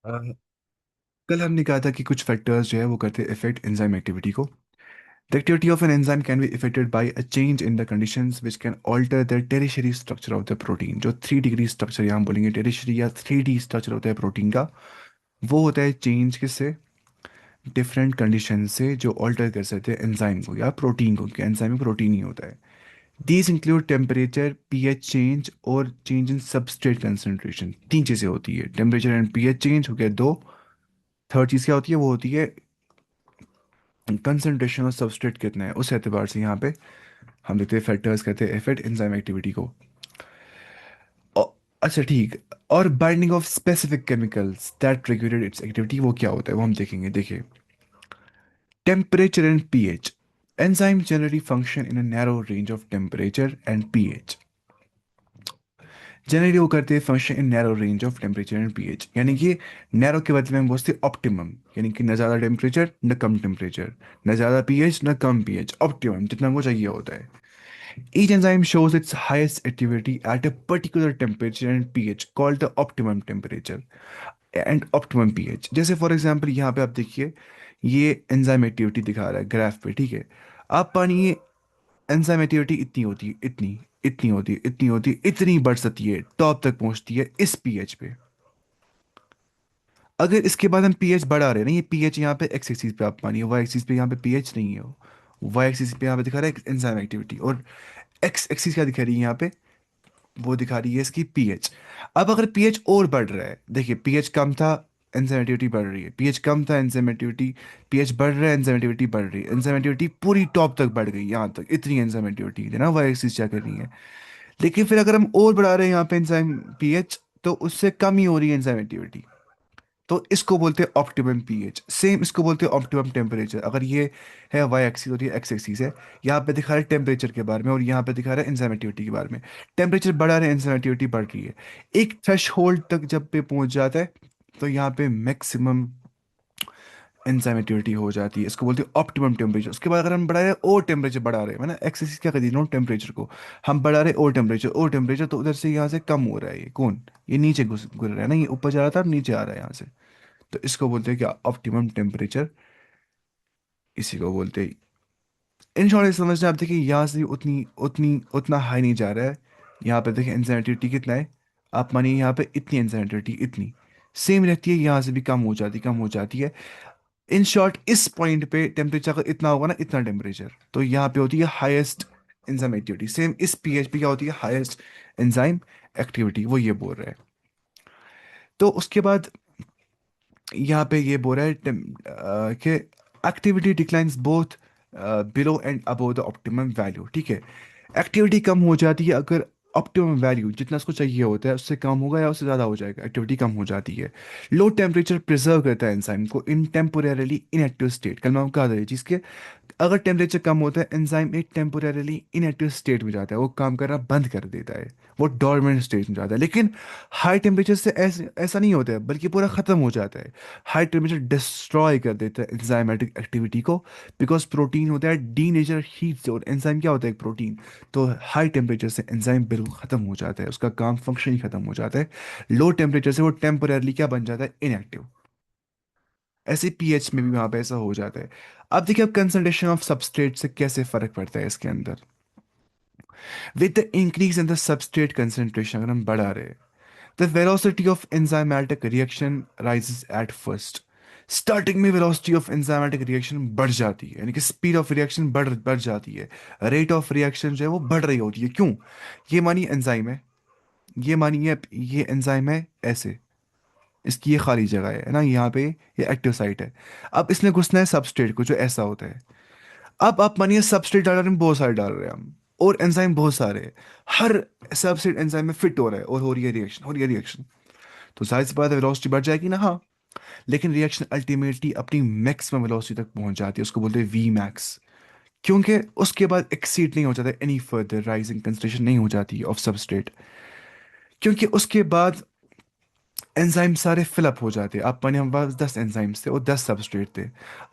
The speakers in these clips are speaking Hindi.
अ, कल हमने कहा था कि कुछ फैक्टर्स जो है वो करते इफेक्ट एंजाइम एक्टिविटी को. The activity of an enzyme can be affected by a change in the conditions which can alter the tertiary structure of the protein. जो 3 डिग्री स्ट्रक्चर यहाँ बोलेंगे tertiary या 3D स्ट्रक्चर होता है प्रोटीन का, वो होता है चेंज किससे, डिफरेंट कंडीशन से जो ऑल्टर कर सकते हैं एंजाइम को या प्रोटीन को, क्योंकि एंजाइम में प्रोटीन ही होता है. These include temperature, pH change और चेंज इन सबस्ट्रेट कंसंट्रेशन. तीन चीज़ें होती है, टेम्परेचर एंड पीएच चेंज हो गया दो. थर्ड चीज़ क्या होती है, वो होती है कंसंट्रेशन और सबस्ट्रेट कितना है. उस एतबार से यहाँ पे हम देखते हैं फैक्टर्स कहते हैं इफेक्ट एंजाइम एक्टिविटी को. औ- अच्छा ठीक. और binding of specific chemicals that regulate it's activity, वो क्या होता है वो हम देखेंगे. देखिए, temperature and pH. Enzyme generally function in a narrow range of temperature and pH. Generally वो करते हैं function in narrow range of temperature and pH, यानी कि नैरो के बदले में हम बोलते हैं ऑप्टिमम, यानी कि न ज़्यादा टेम्परेचर न कम टेम्परेचर, न ज़्यादा पीएच न कम पीएच, ऑप्टिमम जितना हमको चाहिए होता है. Each enzyme shows its highest activity at a particular temperature and pH called the optimum temperature and optimum pH. जैसे फॉर एग्जांपल यहाँ पे आप देखिए, ये एंजाइम एक्टिविटी दिखा रहा है ग्राफ पे, ठीक है. आप पानी, एंजाइम एक्टिविटी इतनी होती है, इतनी इतनी होती है, इतनी होती है, इतनी बढ़ सकती है, टॉप तक पहुंचती है इस पीएच पे. अगर इसके बाद हम पीएच बढ़ा रहे हैं ना, ये पीएच यहाँ पे एक्स एक्सिस पे आप मानिए, वाई एक्सिस पे यहाँ पे पीएच नहीं है, वाई एक्सिस पे यहाँ पे दिखा रहा है एंजाइम एक्टिविटी, और एक्स एक्सिस क्या दिखा रही है यहाँ पे, वो दिखा रही है इसकी पीएच. अब अगर पीएच और बढ़ रहा है, देखिए पीएच कम था, एंजाइमेटिविटी बढ़ रही है, पीएच कम था एंजाइमेटिविटी, पीएच बढ़ रहा है एंजाइमेटिविटी बढ़ रही है, एंजाइमेटिविटी पूरी टॉप तक बढ़ गई यहाँ तक, इतनी एंजाइमेटिविटी है ना, वाई एक्सिस क्या कर रही है. लेकिन फिर अगर हम और बढ़ा रहे हैं यहाँ पे एंजाइम पीएच, तो उससे कम ही हो रही है एंजाइमेटिविटी. तो इसको बोलते हैं ऑप्टिमम पीएच. सेम इसको बोलते हैं ऑप्टिमम टेम्परेचर. अगर ये है वाई एक्सिस और ये एक्स एक्सिस है, यहाँ पे दिखा रहा है टेम्परेचर के बारे में और यहाँ पे दिखा रहा है एंजाइमेटिविटी के बारे में. टेम्परेचर बढ़ा रहा है, एंजाइमेटिविटी बढ़ रही है. एक थ्रेश होल्ड तक जब पे पहुंच जाता है, तो यहाँ पे मैक्सिमम एंजाइमेटिविटी हो जाती है, इसको बोलते हैं ऑप्टिमम टेम्परेचर. उसके बाद अगर हम बढ़ा रहे हैं और टेम्परेचर बढ़ा रहे हैं, मैंने एक्स एक्सिस क्या कर दी, नो टेम्परेचर को, हम बढ़ा रहे हैं और टेम्परेचर, तो उधर से यहाँ से कम हो रहा है, ये कौन, ये नीचे घुस घुर रहा है ना, ये ऊपर जा रहा था अब नीचे आ रहा है यहाँ से. तो इसको बोलते हैं क्या, ऑप्टिमम टेम्परेचर, इसी को बोलते हैं. इन शॉर्ट समझना, आप देखिए यहाँ से उतनी उतनी उतना हाई नहीं जा रहा है. यहाँ पे देखिए एंजाइटी कितना है, आप मानिए यहाँ पे इतनी एंजाइटी, इतनी सेम रहती है, यहाँ से भी कम हो जाती, कम हो जाती है. इन शॉर्ट इस पॉइंट पे टेम्परेचर अगर इतना होगा ना, इतना टेम्परेचर, तो यहाँ पे होती है हाईएस्ट एंजाइम एक्टिविटी. सेम इस पीएच पे क्या होती है, हाईएस्ट एंजाइम एक्टिविटी, वो ये बोल रहा है. तो उसके बाद यहाँ पे ये बोल रहा है कि activity declines both below and above the optimum value, ठीक है. एक्टिविटी कम हो जाती है अगर ऑप्टिमम वैल्यू जितना उसको चाहिए होता है उससे कम होगा या उससे ज़्यादा हो जाएगा, एक्टिविटी कम हो जाती है. लो टेम्परेचर प्रिजर्व करता है एंजाइम को इन टेम्पोरेरली इनएक्टिव स्टेट. कल मैं आपको कहा था ये चीज़ के, अगर टेम्परेचर कम होता है एंजाइम एक टेम्पोरेरली इनएक्टिव स्टेट में जाता है, वो काम करना बंद कर देता है, वो डोरमेंट स्टेट में जाता है. लेकिन हाई टेम्परेचर से ऐसा नहीं होता है, बल्कि पूरा ख़त्म हो जाता है. हाई टेम्परेचर डिस्ट्रॉय कर देता है एंजाइमेटिक एक्टिविटी को, बिकॉज प्रोटीन होता है डी नेचर हीट से, और एंजाइम क्या होता है, एक प्रोटीन. तो हाई टेम्परेचर से एंजाइम बिल्कुल ख़त्म हो जाता है, उसका काम फंक्शन ही ख़त्म हो जाता है. लो टेम्परेचर से वो टेम्पोरेरली क्या बन जाता है, इनएक्टिव. ऐसे पीएच में भी वहां पे ऐसा हो जाता है. अब देखिए, अब कंसंट्रेशन ऑफ सबस्ट्रेट से कैसे फर्क पड़ता है इसके अंदर. With the increase in the substrate concentration, अगर हम बढ़ा रहे हैं, the velocity of enzymatic reaction rises at first. Starting में वेलोसिटी ऑफ एंजाइमेटिक रिएक्शन बढ़ जाती है, यानी कि स्पीड ऑफ रिएक्शन बढ़ बढ़ जाती है, रेट ऑफ रिएक्शन जो है वो बढ़ रही होती है. क्यों, ये मानिए एंजाइम है, ये मानिए ये एंजाइम है ऐसे, इसकी ये खाली जगह है ना यहाँ पे, ये एक्टिव साइट है. अब इसने घुसना है सबस्ट्रेट को जो ऐसा होता है. अब आप मानिए सबस्ट्रेट डाल रहे हैं, बहुत सारे डाल रहे हैं हम, और एंजाइम बहुत सारे हैं, हर सबस्ट्रेट एंजाइम में फिट हो रहा है और हो रही है रिएक्शन, हो रही है रिएक्शन. तो जाहिर सी बात है वेलोसिटी बढ़ जाएगी ना, हाँ. लेकिन रिएक्शन अल्टीमेटली अपनी मैक्सिमम वेलोसिटी तक पहुंच जाती है, उसको बोलते हैं वी मैक्स. क्योंकि उसके बाद एक्सीड नहीं हो जाता, एनी फर्दर राइजिंग कंसंट्रेशन नहीं हो जाती ऑफ सबस्ट्रेट. क्योंकि उसके बाद एंजाइम सारे फिलअप हो जाते, अब पानी हमारे पास 10 एंजाइम्स थे और 10 सबस्ट्रेट थे।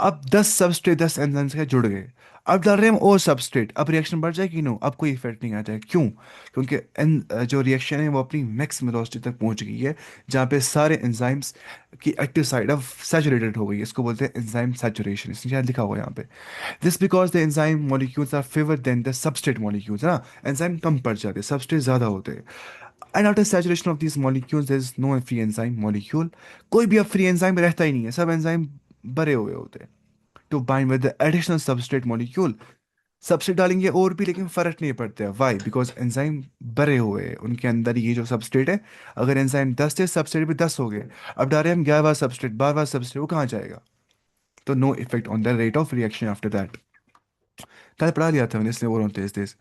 अब 10 सबस्ट्रेट 10 एंजाइम्स के जुड़ गए। अब डाल रहे हैं हम और सबस्ट्रेट, अब रिएक्शन बढ़ जाएगी? नो, अब कोई इफेक्ट नहीं आ जाएगा। क्यों? क्योंकि जो रिएक्शन है वो अपनी मैक्स वेलोसिटी तक पहुंच गई है, जहाँ पे सारे एंजाइम्स की एक्टिव साइड अब सैचुरेटेड हो गई है। इसको बोलते हैं एंजाइम सैचुरेशन, इसमें शायद लिखा हुआ है यहाँ पे। This because the enzyme molecules are favour than the substrate molecules, है ना। एंजाइम कम पड़ जाते हैं, सबस्ट्रेट ज़्यादा होते हैं। And after saturation of these molecules there is no free enzyme molecule। कोई भी अब फ्री एंजाइम रहता ही नहीं है, सब एंजाइम भरे हुए होते हैं to bind with the additional substrate molecule. Substrate डालेंगे और भी, लेकिन फर्क नहीं पड़ता है। वाई? बिकॉज एंजाइम भरे हुए हैं उनके अंदर, ये जो सबस्ट्रेट है। अगर एंजाइम 10 थे, सबस्ट्रेट भी 10 हो गए। अब डाल रहे हैं हम 11वां सबस्ट्रेट, 12वां सबस्ट्रेट, वो कहाँ जाएगा? तो no effect on the rate of reaction after that. कल पढ़ा लिया था मैंने, इसलिए बोल रहा हूँ तेज तेज।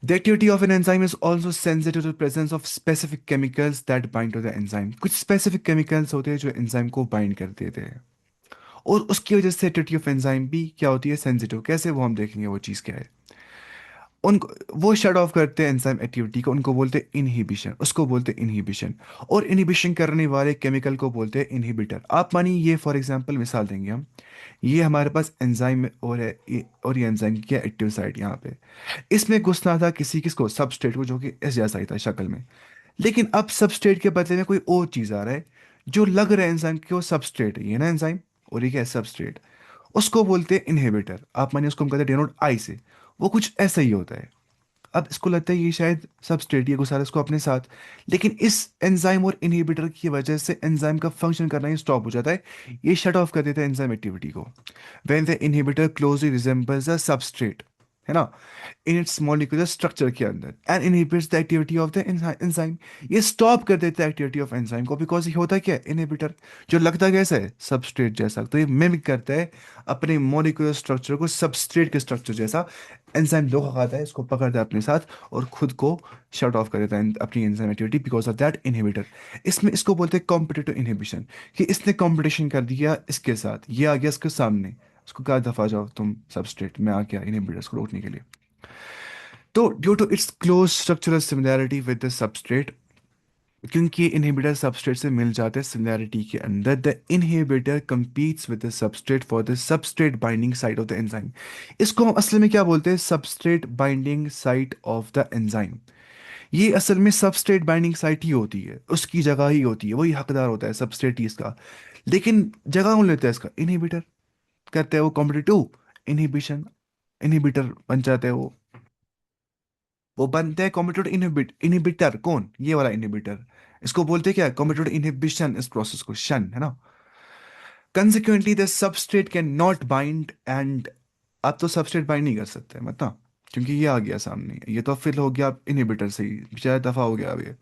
The activity of an enzyme is also sensitive to the presence of specific chemicals that bind to the enzyme। कुछ specific chemicals होते हैं जो enzyme को bind कर देते हैं, और उसकी वजह से activity of enzyme भी क्या होती है, sensitive। कैसे, वो हम देखेंगे वो चीज़ क्या है। उनको वो शट ऑफ करते हैं एंजाइम एक्टिविटी को, उनको बोलते हैं इनहिबिशन, उसको बोलते हैं इनहिबिशन। और इनहिबिशन करने वाले केमिकल को बोलते हैं इनहिबिटर। आप मानिए ये फॉर एग्जांपल मिसाल देंगे हम, ये हमारे पास एंजाइम और है और ये एंजाइम की एक्टिव साइड यहाँ पे। इसमें घुसना था किसी किसको, सबस्ट्रेट को, जो कि एस जैसा ही था शक्ल में। लेकिन अब सबस्ट्रेट के बदले में कोई और चीज़ आ रहा है जो लग रहा है एंजाइम की वो सबस्ट्रेट है, ये ना एंजाइम, और ये क्या है, सबस्ट्रेट। उसको बोलते हैं इनहिबिटर। आप मानिए उसको हम कहते हैं डिनोट आई से। वो कुछ ऐसा ही होता है। अब इसको लगता है ये शायद सबस्ट्रेट ये घुसा रहा है इसको अपने साथ, लेकिन इस एंजाइम और इनहिबिटर की वजह से एंजाइम का फंक्शन करना ही स्टॉप हो जाता है। ये शट ऑफ कर देता है एंजाइम एक्टिविटी को। When the inhibitor closely resembles the substrate, है ना, इन इट्स मॉलिक्यूलर स्ट्रक्चर के अंदर, and inhibits the activity of the enzyme. ये स्टॉप कर देता है एक्टिविटी ऑफ एंजाइम को, बिकॉज ये होता क्या है, इनहिबिटर। जो लगता कैसा है, सबस्ट्रेट जैसा, तो ये मिमिक करता है अपने मॉलिक्यूलर स्ट्रक्चर को सबस्ट्रेट के स्ट्रक्चर जैसा। एंजाइम धोखा खाता है, इसको पकड़ता है अपने साथ और खुद को शट ऑफ कर देता है अपनी enzyme activity, because of that inhibitor. इसमें इसको बोलते हैं कॉम्पिटिटिव इनहिबिशन, कि इसने कंपटीशन कर दिया इसके साथ, ये आ गया इसके सामने, उसको कहा दफा जाओ तुम सबस्ट्रेट, मैं आ गया इनहिबिटर्स को रोकने के लिए। तो due to its close structural similarity with the substrate, क्योंकि इनहिबिटर सबस्ट्रेट से मिल जाते हैं सिमिलैरिटी के अंदर, the inhibitor competes with the substrate for the substrate binding site of the enzyme. इसको हम असल में क्या बोलते हैं, substrate binding site of the enzyme. ये असल में सबस्ट्रेट बाइंडिंग साइट ही होती है, उसकी जगह ही होती है, वही हकदार होता है सबस्ट्रेट ही इसका। लेकिन जगह कौन लेता है इसका, इनहिबिटर। करते हैं वो कॉम्पिटिटिव इनहिबिशन, इनहिबिटर बन जाते हैं वो बनते हैं कॉम्पिटिटिव इनहिबिटर। कौन, ये वाला इनहिबिटर। इसको बोलते हैं क्या, कॉम्पिटिटिव इनहिबिशन, इस प्रोसेस को शन, है ना। Consequently the substrate can not bind and, आप तो सबस्ट्रेट बाइंड नहीं कर सकते मतलब, क्योंकि ये आ गया सामने, ये तो फिल हो गया इनहिबिटर से ही, बेचारा दफा हो गया अब ये।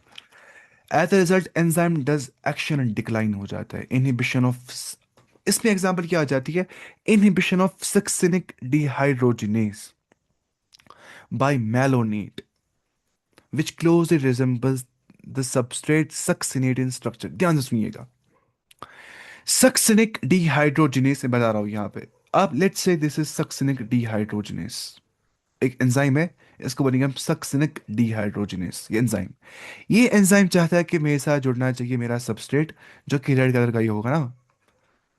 As a result enzyme does action and decline हो जाता है, इनहिबिशन ऑफ। इसमें एग्जांपल क्या आ जाती है, inhibition of succinic dehydrogenase by malonate, which closely resembles the substrate succinate in structure। ध्यान से सुनिएगा, सक्सिनिक डिहाइड्रोजिनेस से बता रहा हूं यहां पे। अब let's say this is succinic dehydrogenase, एक एंजाइम है, इसको बोलेंगे हम सक्सिनिक डिहाइड्रोजिनेस। ये एंजाइम चाहता है कि मेरे साथ जुड़ना चाहिए मेरा सबस्ट्रेट, जो कि रेड कलर का ही होगा ना।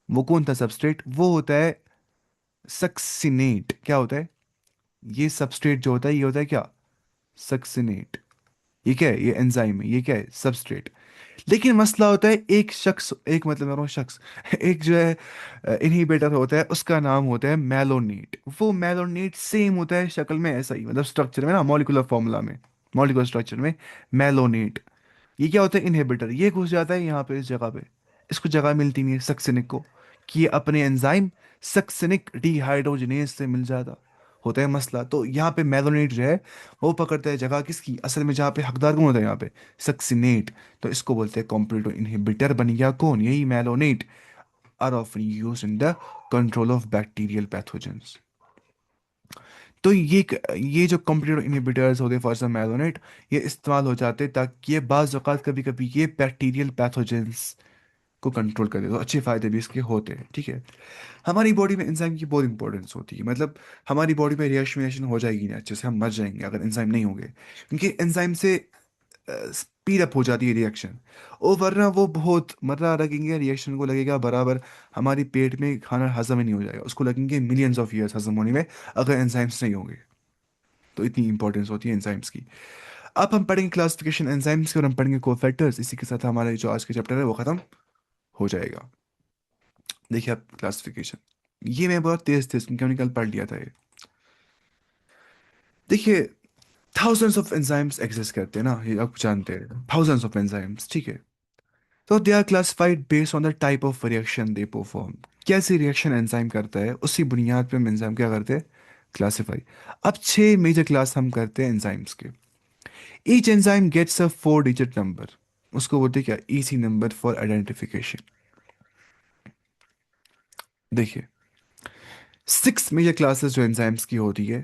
वो कौन था सबस्ट्रेट, वो होता है सक्सिनेट। क्या होता है, ये सबस्ट्रेट जो होता है, ये होता है क्या, सक्सिनेट। ये क्या है, ये एंजाइम है, ये क्या है, सबस्ट्रेट। लेकिन मसला होता है, एक शख्स, एक मतलब मैं शख्स एक जो है इनहिबिटर होता है, उसका नाम होता है मेलोनेट। वो मेलोनेट सेम होता है शक्ल में ऐसा ही, मतलब स्ट्रक्चर में ना, मॉलिक्यूलर फॉर्मूला में, मॉलिक्यूलर स्ट्रक्चर में मेलोनेट। ये क्या होता है, इनहिबिटर। ये घुस जाता है यहाँ पे इस जगह पे, इसको जगह मिलती नहीं है सक्सिनिक को, कि ये अपने एंजाइम सक्सिनिक डिहाइड्रोजिनेज से मिल जाता। होता है मसला, तो यहाँ पे मेलोनेट जो है वो पकड़ता है जगह किसकी, असल में जहाँ पे हकदार कौन होता है यहाँ पे, सक्सिनेट। तो इसको बोलते हैं कॉम्पिटिटिव इनहिबिटर बन गया कौन, यही malonate. Are often used in the control of bacterial pathogens. तो ये जो कॉम्पिटिटिव इनहिबिटर्स होते हैं फॉर सम मेलोनेट, ये इस्तेमाल हो जाते हैं ताकि ये बाज़ औक़ात कभी कभी ये बैक्टीरियल पैथोजेंस को कंट्रोल कर दे, तो अच्छे फायदे भी इसके होते हैं, ठीक है। हमारी बॉडी में एंजाइम की बहुत इंपॉर्टेंस होती है, मतलब हमारी बॉडी में रिएक्शन हो जाएगी नहीं अच्छे से, हम मर जाएंगे अगर एंजाइम नहीं होंगे, क्योंकि एंजाइम से स्पीड अप हो जाती है रिएक्शन। और वरना वो बहुत मर्रा रखेंगे, रिएक्शन को लगेगा बराबर हमारी पेट में खाना हजम ही नहीं हो जाएगा, उसको लगेंगे मिलियंस ऑफ ईयर्स हजम होने में, अगर एंजाइम्स नहीं होंगे। तो इतनी इंपॉर्टेंस होती है एंजाइम्स की। अब हम पढ़ेंगे क्लासिफिकेशन एंजाइम्स की, और हम पढ़ेंगे कोफैक्टर्स। इसी के साथ हमारा जो आज का चैप्टर है वो खत्म हो जाएगा। देखिए अब क्लासिफिकेशन, ये मैं बहुत तेज तेज क्योंकि हमने कल पढ़ लिया था ये। देखिए थाउजेंड्स ऑफ एंजाइम्स एग्जिस्ट करते हैं ना, ये आप जानते हैं, थाउजेंड्स ऑफ एंजाइम्स, ठीक है। तो they are classified based on the type of reaction they perform. कैसी रिएक्शन एंजाइम करता है उसी बुनियाद पे हम एंजाइम क्या करते हैं, क्लासिफाई। अब छह मेजर क्लास हम करते हैं एंजाइम्स के। Each enzyme gets a 4 digit number, उसको बोलते हैं क्या, ईसी नंबर फॉर आइडेंटिफिकेशन। देखिए 6 मेजर क्लासेस जो एंजाइम्स की होती है,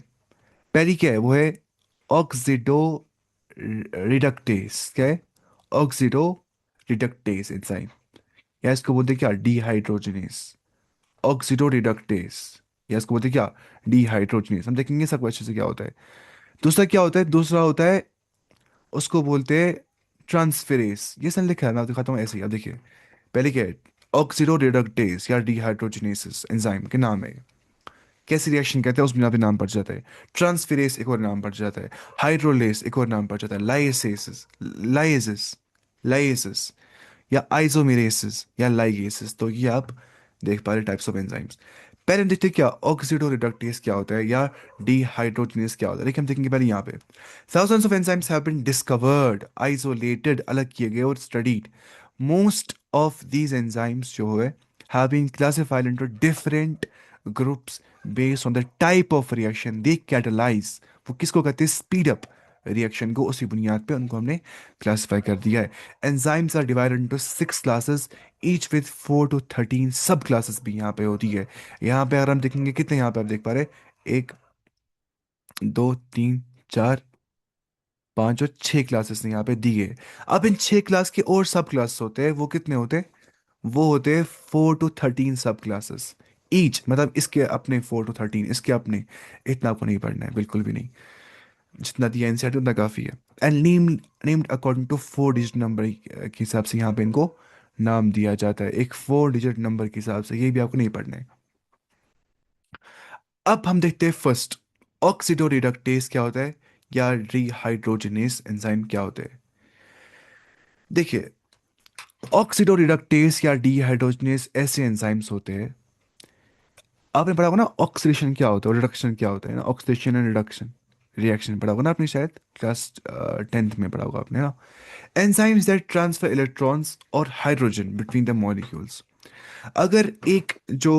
पहली क्या है, वो है ऑक्सीडो रिडक्टेस। क्या है, ऑक्सीडो रिडक्टेस एंजाइम, या इसको बोलते हैं क्या, डिहाइड्रोजनेस। ऑक्सीडो रिडक्टेस, या इसको बोलते हैं क्या, डिहाइड्रोजनेस। हम देखेंगे सब अच्छे से क्या होता है। दूसरा क्या होता है, दूसरा होता है, उसको बोलते हैं ट्रांसफेरेस। ये सन लिखा है, मैं आपको दिखाता हूँ ऐसे ही। अब देखिए पहले क्या है, ऑक्सीडो रिडक्टेस या डिहाइड्रोजनेसिस एंजाइम के नाम है। कैसे रिएक्शन कहते हैं उस बिना पे नाम पड़ जाता है। ट्रांसफेरेस एक और नाम पड़ जाता है। हाइड्रोलेस एक और नाम पड़ जाता है। लाइसेस, लाइसिस, लाइसिस, या आइसोमेरेसिस या लाइगेसिस। तो ये आप देख पा रहे टाइप्स ऑफ एंजाइम्स। पहले हम देखते हैं क्या ऑक्सीडो रिडक्टेस क्या होता है, या डिहाइड्रोजनेस क्या होता है। देखिए हम देखेंगे पहले यहाँ पे, thousands of enzymes have been discovered, isolated, अलग किए गए और studied. Most of these enzymes जो है have been classified into different groups based on the type of reaction they catalyze. वो किसको कहते हैं, स्पीड अप रिएक्शन को, उसी बुनियाद पे उनको हमने क्लासिफाई कर दिया है। Enzymes are divided into 6 classes, each with 4 to 13 सब क्लासेस भी यहाँ पे होती है। यहाँ पे अगर हम देखेंगे कितने, यहाँ पे आप देख पा रहे, एक, दो, तीन, चार, पांच और छह क्लासेस ने यहाँ पे दी है। अब इन छह क्लास के और सब क्लास होते हैं, वो कितने होते हैं, वो होते हैं 4 to 13 सब क्लासेस ईच। मतलब इसके अपने 4 to 13, इसके अपने। इतना आपको नहीं पढ़ना है, बिल्कुल भी नहीं। जितना दिया एनसीईआरटी उतना काफी है। And named according to 4 digit number के हिसाब से यहाँ पे इनको नाम दिया जाता है, एक 4 डिजिट नंबर के हिसाब से। ये भी आपको नहीं पढ़ना है। अब हम देखते हैं फर्स्ट, ऑक्सीडो रिडक्टेस क्या होता है, या रिहाइड्रोजनेस एंजाइम क्या होते हैं। देखिए ऑक्सीडो रिडक्टेस या डिहाइड्रोजनेस ऐसे एंजाइम्स होते हैं, आपने पढ़ा होगा ना ऑक्सीडेशन क्या होता है, रिडक्शन क्या होता है ना, ऑक्सीडेशन एंड रिडक्शन रिएक्शन पढ़ा होगा ना आपने, शायद क्लास 10th में पढ़ा होगा आपने ना। एंजाइम्स दैट ट्रांसफर इलेक्ट्रॉन्स और हाइड्रोजन बिटवीन द मॉलिक्यूल्स। अगर एक जो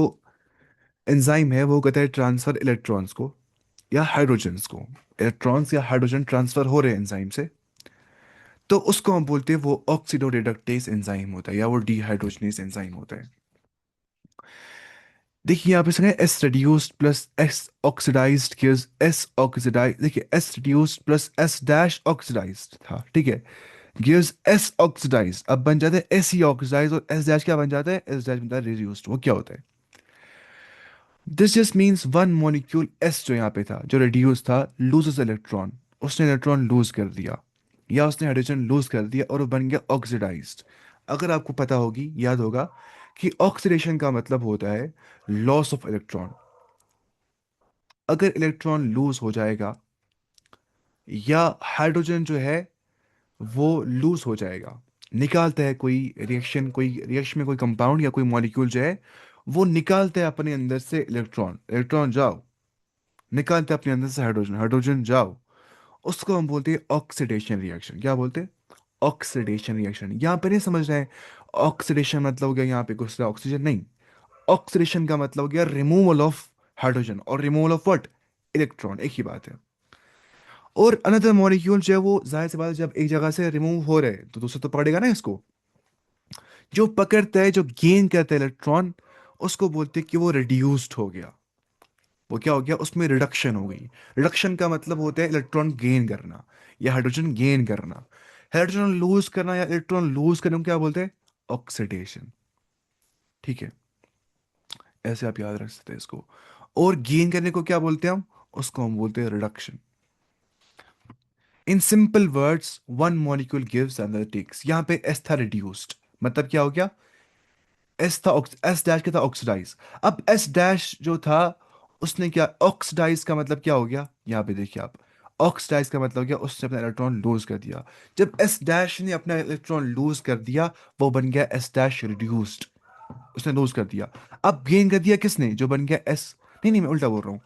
एंजाइम है वो कहता है ट्रांसफर इलेक्ट्रॉन्स को या हाइड्रोजन्स को, इलेक्ट्रॉन्स या हाइड्रोजन ट्रांसफर हो रहे हैं एंजाइम से, तो उसको हम बोलते हैं वो ऑक्सीडो रिडक्टेस एंजाइम होता है, या वो डिहाइड्रोजनेस एंजाइम होता है। देखिए यहाँ पे संग S reduced plus S oxidised gives S oxidise. देखिए S reduced plus S dash oxidised था, ठीक है, गिव्स एस ऑक्सीडाइज्ड। अब बन जाता है एस ही ऑक्सीडाइज, और एस डैश क्या बन जाता है, एस डैश बनता है रिड्यूस्ड। वो क्या होता है, this just means one molecule S जो यहाँ पे था, जो रिड्यूस था, लूजेस इलेक्ट्रॉन, उसने इलेक्ट्रॉन लूज कर दिया, या उसने हाइड्रोजन लूज कर दिया और वो बन गया ऑक्सीडाइज्ड। अगर आपको पता होगी, याद होगा कि ऑक्सीडेशन का मतलब होता है लॉस ऑफ इलेक्ट्रॉन। अगर इलेक्ट्रॉन लूज हो जाएगा या हाइड्रोजन जो है वो लूज हो जाएगा, निकालता है कोई रिएक्शन, कोई रिएक्शन में कोई कंपाउंड या कोई मॉलिक्यूल जो है वो निकालते हैं अपने अंदर से इलेक्ट्रॉन, इलेक्ट्रॉन जाओ, निकालते हैं अपने अंदर से हाइड्रोजन, हाइड्रोजन जाओ, उसको हम बोलते हैं ऑक्सीडेशन रिएक्शन। क्या बोलते हैं, ऑक्सीडेशन रिएक्शन। यहाँ पे नहीं समझ रहे हैं ऑक्सीडेशन मतलब हो गया यहाँ पे घुस रहा ऑक्सीजन, नहीं। ऑक्सीडेशन का मतलब हो गया रिमूवल ऑफ हाइड्रोजन और रिमूवल ऑफ व्हाट, इलेक्ट्रॉन, एक ही बात है। और अनदर मॉलिक्यूल जो है वो जाहिर सी बात है, जब एक जगह से रिमूव हो रहे हैं तो दूसरा तो पकड़ेगा ना इसको। जो पकड़ता है, जो गेन करता है इलेक्ट्रॉन, उसको बोलते हैं कि वो रिड्यूस्ड हो गया। वो क्या हो गया, उसमें रिडक्शन हो गई। रिडक्शन का मतलब होता है इलेक्ट्रॉन गेन करना या हाइड्रोजन गेन करना। हाइड्रोजन लूज करना या इलेक्ट्रॉन लूज करने को क्या बोलते हैं, ऑक्सीडेशन। ठीक है, ऐसे आप याद रख सकते हैं इसको। और गेन करने को क्या बोलते हैं हम, उसको हम बोलते हैं reduction. In simple words one molecule gives another takes. यहाँ पे एस था रिड्यूस्ड, मतलब क्या हो गया, एस था एस डैश क्या था, ऑक्सीडाइज। अब एस डैश जो था उसने क्या, ऑक्सीडाइज का मतलब क्या हो गया, यहाँ पे देखिए आप, ऑक्सीडाइज का मतलब हो गया उसने अपना इलेक्ट्रॉन लूज कर दिया। जब एस डैश ने अपना इलेक्ट्रॉन लूज कर दिया, वो बन गया एस डैश रिड्यूस्ड, उसने लूज कर दिया। अब गेन कर दिया किसने, जो बन गया एस, नहीं नहीं मैं उल्टा बोल रहा हूँ,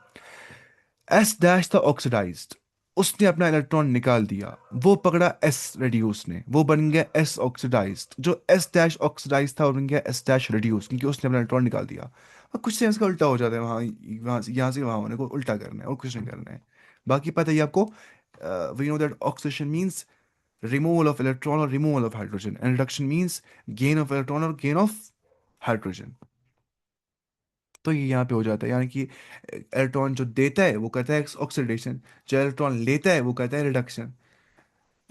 एस डैश था ऑक्सीडाइज्ड, उसने अपना इलेक्ट्रॉन निकाल दिया, वो पकड़ा एस रेड्यूस ने, वो बन गया एस ऑक्सीडाइज्ड। जो एस डैश ऑक्सीडाइज था वो बन गया एस डैश रेड्यूस, क्योंकि उसने अपना इलेक्ट्रॉन निकाल दिया। और कुछ सेंस का उल्टा हो जाता है, वहाँ वहाँ से यहाँ होने को उल्टा करना है और कुछ नहीं करना है। बाकी पता ही आपको, we know that oxidation means removal of electron और removal of hydrogen, and reduction means gain of electron और गेन ऑफ हाइड्रोजन। तो ये यहाँ पे हो जाता है, यानी कि इलेक्ट्रॉन जो देता है वो करता है ऑक्सीडेशन, जो इलेक्ट्रॉन लेता है वो करता है रिडक्शन,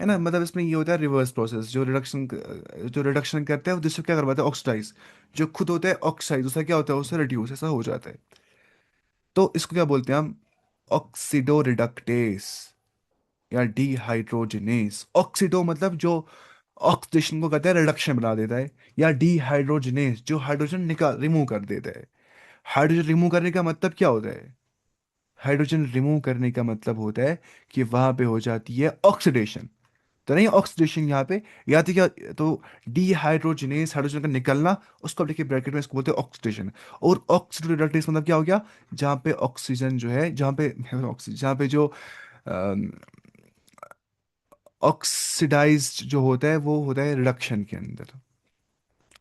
है ना। मतलब इसमें ये होता है रिवर्स प्रोसेस, जो रिडक्शन करता है वो दूसरे क्या करवाता है, ऑक्सीडाइज। जो खुद होता है ऑक्साइड, उसका क्या होता है, उससे रिड्यूस, ऐसा हो जाता है। तो इसको क्या बोलते हैं हम, ऑक्सीडो रिडक्टेस या डीहाइड्रोजिनेस। ऑक्सीडो मतलब जो ऑक्सीडेशन को कहता है, रिडक्शन बना देता है, या डीहाइड्रोजिनेस जो हाइड्रोजन निकाल रिमूव कर देता है। हाइड्रोजन रिमूव करने का मतलब क्या होता है, हाइड्रोजन रिमूव करने का मतलब होता है कि वहां पे हो जाती है ऑक्सीडेशन। तो नहीं ऑक्सीडेशन यहाँ पे, या तो क्या, तो डीहाइड्रोजिनेस हाइड्रोजन का निकलना, उसको आप देखिए ब्रैकेट में, इसको बोलते हैं ऑक्सीडेशन। और ऑक्सीडोरिडक्टेस मतलब क्या हो गया, जहाँ पे ऑक्सीजन जो है, जहाँ पे ऑक्सीजन, जहाँ पे जो ऑक्सीडाइज्ड जो होता है वो होता है रिडक्शन के अंदर,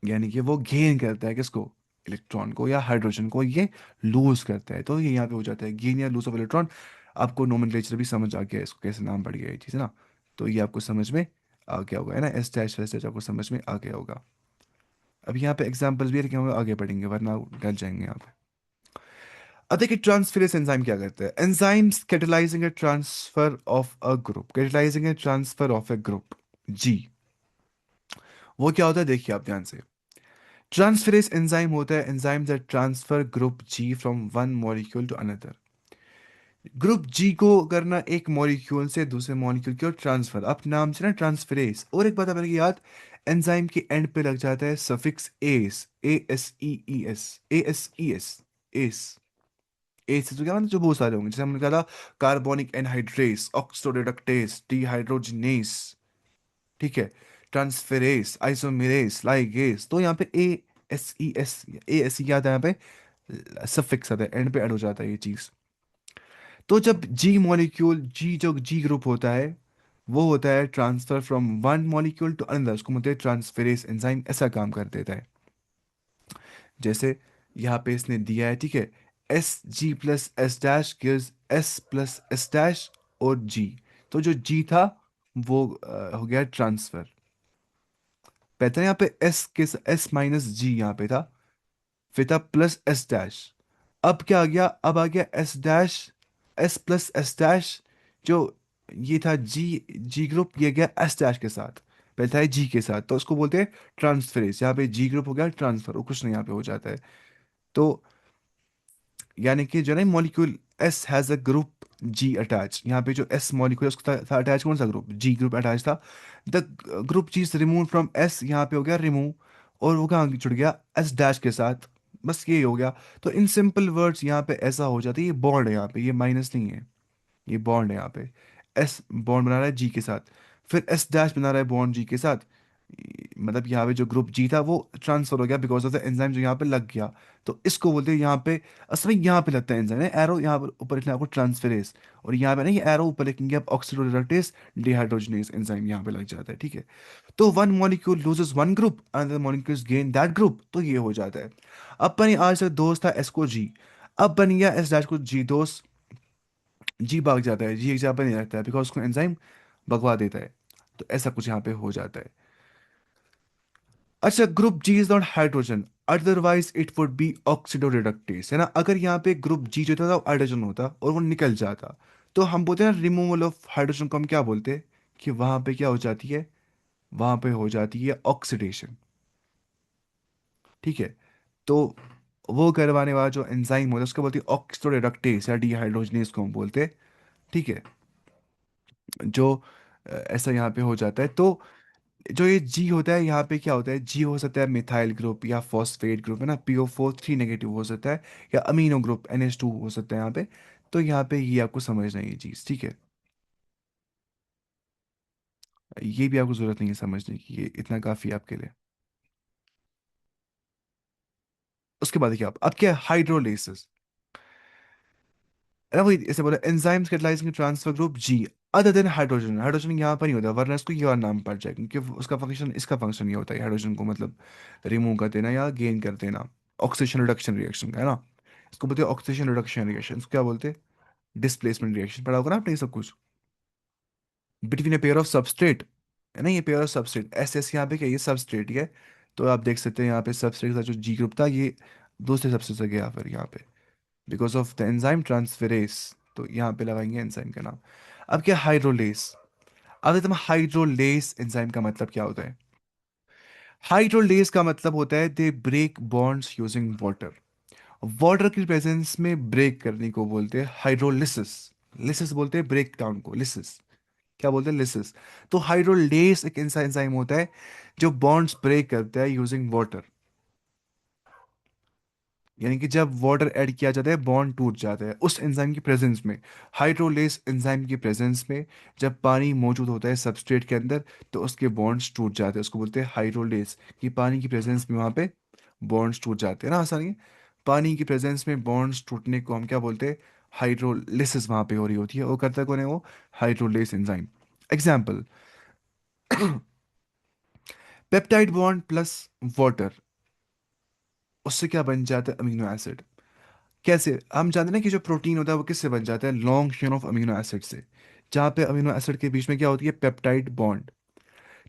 यानी कि वो गेन करता है किसको, इलेक्ट्रॉन को या हाइड्रोजन को, ये लूज करता है। तो ये यहाँ पे हो जाता है गेन या लूज ऑफ इलेक्ट्रॉन। आपको नोमेनक्लेचर भी समझ आ गया है, इसको कैसे नाम पड़ गया ये चीज़, है ना। तो ये आपको समझ में आ गया होगा, है ना, एस डैश एस डैश आपको समझ में आ गया होगा। अब यहाँ पे एग्जांपल्स भी है, लेकिन हम आगे बढ़ेंगे वरना डल जाएंगे यहाँ पे। अब देखिए ट्रांसफरेस एंजाइम क्या करते हैं, enzymes catalysing a transfer of a group, catalysing a transfer of a group, G. वो क्या होता है देखिए आप ध्यान से, ट्रांसफरेस एंजाइम होता है enzyme that transfer group G from one molecule to another. Group G को करना एक मॉलिक्यूल से दूसरे मॉलिक्यूल की ओर ट्रांसफर, अब नाम से ना ट्रांसफरेस। और एक बात आपको याद, एंजाइम के एंड पे लग जाता है suffix S, A S E S, S. S तो क्या मतलब, जो बहुत सारे होंगे, जैसे हमने कहा था कार्बोनिक एनहाइड्रेस, ऑक्सीडोरेडक्टेस, डिहाइड्रोजिनेस, ठीक है, ट्रांसफेरेस, आइसोमेरेस, लाइगेस। तो यहाँ पे ए एस क्या आता है यहाँ पे, सफिक्स आता है, एंड पे ऐड हो जाता है ये चीज। तो जब जी मॉलिक्यूल, जी जो जी ग्रुप होता है, वो होता है transfer from one molecule to another, उसको बोलते हैं ट्रांसफेरेस एंजाइम, ऐसा काम कर देता है। जैसे यहाँ पे इसने दिया है, ठीक है, S G plus S dash gives S plus S dash और जी। तो जो जी था वो हो गया ट्रांसफर। पहले यहाँ पे एस के, एस माइनस जी यहाँ पे था, फिर था प्लस एस डैश। अब क्या आ गया, अब आ गया S dash, S plus S dash. जो ये था जी, जी ग्रुप, ये गया एस डैश के साथ, पहले था जी के साथ, तो उसको बोलते हैं ट्रांसफरेस। यहाँ पे जी ग्रुप हो गया ट्रांसफर, और कुछ नहीं यहाँ पे हो जाता है। तो यानी कि जो ना molecule S has a group G attach, यहाँ पे जो एस मॉलिक्यूल उसको था अटैच, कौन सा ग्रुप, जी ग्रुप अटैच था। The group G is remove from S, यहाँ पे हो गया रिमूव, और वो कहाँ जुड़ गया, एस डैश के साथ, बस ये हो गया। तो इन सिंपल वर्ड्स यहाँ पे ऐसा हो जाता है, ये बॉन्ड है यहाँ पे, ये माइनस नहीं है, ये बॉन्ड है यहाँ पे। एस बॉन्ड बना रहा है जी के साथ, फिर एस डैश बना रहा है बॉन्ड जी के साथ। मतलब यहाँ पे जो ग्रुप जी था वो ट्रांसफर हो गया बिकॉज ऑफ द एंजाइम जो यहाँ पे लग गया। तो इसको बोलते हैं यहाँ पे, असल में यहाँ पे लगता है एंजाइम, एरो यहाँ पर ऊपर लिखना है आपको ट्रांसफेरेस, और यहाँ पे नहीं एरो ऊपर लिखेंगे आप ऑक्सीडोरेडक्टेस डिहाइड्रोजनेस एंजाइम यहाँ पे लग जाता है, ठीक है। तो one molecule loses one group, another molecules gain that group, तो ये हो जाता है। अब बनी आज तक दोस्त था एस को जी, अब बन गया एस डैश को जी दोस्त, जी भाग जाता है, जी एक जगह पर नहीं रहता है बिकॉज उसको एंजाइम भगवा देता है। तो ऐसा कुछ यहाँ पे हो जाता है। अच्छा, group G is not hydrogen, otherwise it would be oxidoreductase, है ना। अगर यहाँ पे ग्रुप जी जो था वो हाइड्रोजन होता और वो निकल जाता, तो हम बोलते हैं ना रिमूवल ऑफ हाइड्रोजन को हम क्या बोलते हैं, कि वहां पे क्या हो जाती है, वहां पे हो जाती है ऑक्सीडेशन, ठीक है। तो वो करवाने वाला जो एंजाइम होता है उसको बोलते हैं ऑक्सीडोरिडक्टेस या डिहाइड्रोजनेस को हम बोलते हैं, ठीक है। जो ऐसा यहाँ पे हो जाता है। तो जो ये जी होता है यहाँ पे क्या होता है, जी हो सकता है मिथाइल ग्रुप या फॉस्फेट ग्रुप है ना, PO4 3 नेगेटिव हो सकता है, या अमीनो ग्रुप NH2 हो सकता है यहाँ पे। तो यहाँ पे ये आपको समझना है ये चीज़, ठीक है। ये भी आपको ज़रूरत नहीं है समझने की, ये इतना काफ़ी है आपके लिए। उसके बाद देखिए आप, अब क्या है हाइड्रोलाइसिस, है ना, वही ऐसे बोला एंजाइम्स कैटलाइजिंग ट्रांसफर ग्रुप जी, अदर देन हाइड्रोजन। हाइड्रोजन यहाँ पर नहीं होता, वरना इसको ये और नाम पड़ जाए, क्योंकि उसका फंक्शन, इसका फंक्शन ये होता है हाइड्रोजन को मतलब रिमूव कर देना या गेन कर देना, ऑक्सीडेशन रिडक्शन रिएक्शन का, है ना। इसको बोलते हैं ऑक्सीडेशन रिडक्शन रिएक्शन, इसको क्या बोलते हैं, डिस्प्लेसमेंट रिएक्शन। पढ़ा होगा ना आपने ये सब कुछ, between a pair of substrate, है ना, ये pair of substrate S S, यहाँ पे क्या, ये सबस्ट्रेट ही है। तो आप देख सकते हैं यहाँ पे सबस्ट्रेट का जो जी ग्रुप था ये दूसरे सबसे से गया फिर यहाँ पे, बिकॉज ऑफ द एंजाइम ट्रांसफेरेस। तो यहाँ पे लगाएंगे एंजाइम का नाम। अब क्या हाइड्रोलेस, अब एकदम हाइड्रोलेस एंजाइम का मतलब क्या होता है। हाइड्रोलेस का मतलब होता है they break bonds using water, water की प्रेजेंस में ब्रेक करने को बोलते हैं हाइड्रोलिसिस। लिसिस बोलते हैं ब्रेक डाउन को, लिसिस, क्या बोलते हैं, लिसिस। तो हाइड्रोलेस एक ऐसा एंजाइम होता है जो बॉन्ड्स ब्रेक करता है यूजिंग वाटर, यानी कि जब वाटर ऐड किया जाता है बॉन्ड टूट जाता है उस एंजाइम की प्रेजेंस में। हाइड्रोलेस एंजाइम की प्रेजेंस में जब पानी मौजूद होता है सबस्ट्रेट के अंदर, तो उसके बॉन्ड्स टूट जाते हैं, उसको बोलते हैं हाइड्रोलेस। कि पानी की प्रेजेंस में वहाँ पे बॉन्ड्स टूट जाते हैं ना, आसानी। पानी की प्रेजेंस में बॉन्ड्स टूटने को हम क्या बोलते हैं, हाइड्रोलिसिस वहाँ पे हो रही होती है। वो करता कौन है, वो hydrolase enzyme. Example, peptide bond plus water, उससे क्या बन जाता है, अमीनो एसिड। कैसे, हम जानते हैं ना कि जो प्रोटीन होता है वो किससे बन जाता है, long chain of amino acid से। जहाँ पे अमीनो एसिड के बीच में क्या होती है, पेप्टाइड बॉन्ड।